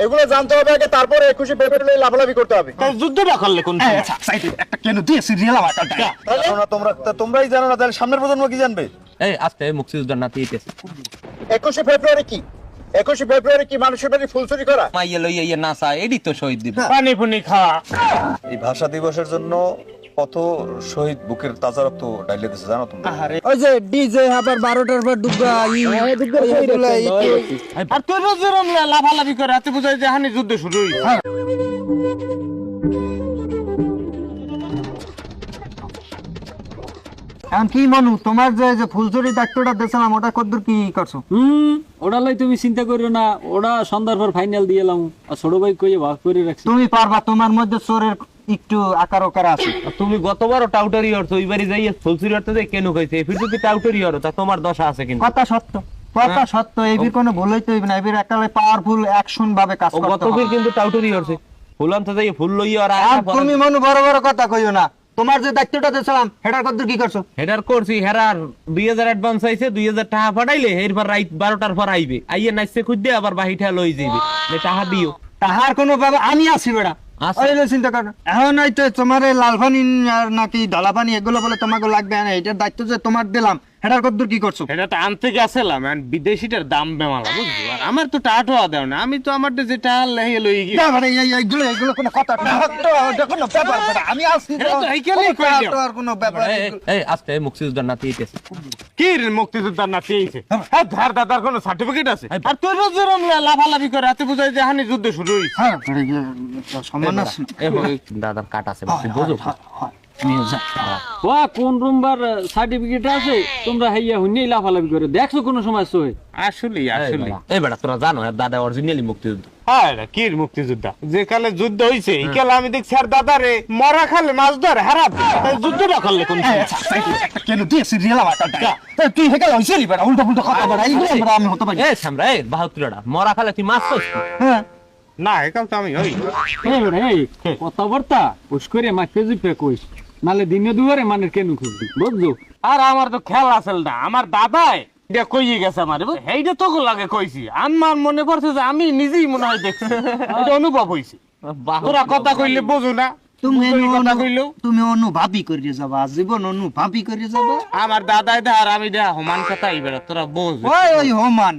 এগুলো জানতে হবে আগে, তারপরে 21 ফেব্রুয়ারি লাফালাফি করতে হবে। যুদ্ধটা করলে কোন একটা কেন দিয়ে সিরিয়াল আমার তোমরাই জানো না, তাহলে সামনের প্রজন্ম কি জানবে? এই আজকে মুক্তিযুদ্ধের নাতি হইতেছে 21 ফেব্রুয়ারি কি? 21 ফেব্রুয়ারি কি মানুষের বাড়ি ফুল চুরি করা? মাইয়া লইয়া ইয়ে নাচা এডি তো শহীদ দিবস। পানি ফুনি খাওয়া। এই ভাষা দিবসের জন্য কত শহীদ বুকের তাজা রক্ত ডাইলে দিছে জানো তোমরা? ওই যে ডিজে আবার 12টার পর ডুগা আর তোর যেরকম লাফালাফি করে হাতে বুঝাই যে হানি যুদ্ধ শুরু হইছে। এখন কি মানু তোমার যে ফুলচুরি ডাক্তারটা দিয়েছিলাম ওটা কতদূর কি করছো? ওটা লাই তুমি চিন্তা করিও না, ওটা সন্ধ্যার পর ফাইনাল দিয়ে এলাম। আর ছোট ভাই কইয়ে ভাগ করে রাখছি। তুমি পারবা, তোমার মধ্যে চোরের একটু আকার ওকার আছে। তুমি গতবারও টাউটারি হরছো, ওইবারই যাইয়ে ফুলসুরি হরতে যাই কেন কইছে এফির যদি টাউটারি হরো তা তোমার দশা আছে কিন্তু। কথা সত্য, কথা সত্য, এবির কোনো ভুল হইতে হইবে না, এবির একেবারে পাওয়ারফুল অ্যাকশন ভাবে কাজ ও করতে হবে। গতবির কিন্তু টাউটারি হরছে, ফুল আনতে যাই ফুল লইয়া আর আর তুমি মনু বড় বড় কথা কইও না। তোমার যে দায়িত্বটা দিয়েছিলাম হেডার কতদূর কি করছো? হেডার করছি, হেরার 2000 অ্যাডভান্স আইছে, 2000 টাকা পাঠাইলে এরপর রাত 12টার পর আইবে, আইয়ে নাচছে খুঁজে আবার বাহিটা লই যাইবে, টাকা দিও। তাহার কোনো ব্যাপার, আমি আছি বেড়া। আচ্ছা। ওই চিন্তা কর, এখন হয়তো তোমার এই লাল পানি আর নাকি ধলা পানি এগুলো বলে তোমাকে লাগবে না, এটার দায়িত্ব যে তোমার দিলাম, হেডার কতদূর কি করছো? এটা তো আনতে গেছিলাম, বিদেশিটার দাম বেমালা বুঝছো। আর আমার তো টাটোয়া দেও না, আমি তো আমার যেটা লইয়ে লই গিয়ে এগুলো কোনো কথা না, ওটা কোনো ব্যাপার না, আমি আসছি তো, এটা তো এইখানেই কই দিও। আর কোনো ব্যাপার না। এই আজকে মুক্তিযুদ্ধের নাতি হইতেছে কি রে মুক্তিযোদ্ধার নাতি হইছে? হ্যাঁ ধার দাদার কোনো সার্টিফিকেট আছে? আর তোর যেরকম লাফালাফি করে হাতে বুঝাই যে হানি যুদ্ধ শুরু হইছে। হ্যাঁ, সম্মান আছে না। দাদার কাট আছে বুঝো। ও কোন রুমবার সার্টিফিকেট আছে? তোমরা হাইয়া হুন্নেই লাফালাফি করে দেখছো কোনো সময় সই? আসলে এই বেটা তোরা জানো এর দাদা অরিজিনালি মুক্তিযুদ্ধ। হ্যাঁ রে, কি রে মুক্তিযোদ্ধা? যে কালে যুদ্ধ হইছে এই কালে আমি দেখছি আর দাদারে মরা খালে মাছ ধরে হারাপ। যুদ্ধটা করলে কোন একটা কেন দিয়ে সিরিয়াল আমার তুই হেকাল হইছে রে বেড়া, উল্টো পুল্টো কথা বলা, এইগুলো আমরা আমি হতে পারি। এই সামরা এই 72টা মরা খালে তুই মাছ খাইছিস? হ্যাঁ, না একাল তো আমি হই এই বেটা, এই কথাবার্তা পুষ করে মাইকে জিপে কইস, নালে দিনে দুয়ারে মানের কেন খুঁজবি বুঝছো? আর আমার তো খেয়াল আসল না, আমার দাদাই এটা কইয়ে গেছে আমার, এইটা তো লাগে কইছি। আমার মনে পড়ছে যে আমি নিজেই মনে হয় দেখছি, এটা অনুভব হইছে। তোরা কথা কইলে বুঝো না, তুমি কথা কইলেও তুমি অনুভাবই করিয়ে যাবা, জীবন অনুভাবই করিয়ে যাবা। আমার দাদাই দা আর আমি দা সমান কথা এইবার তোরা বুঝ। ওই ওই হোমান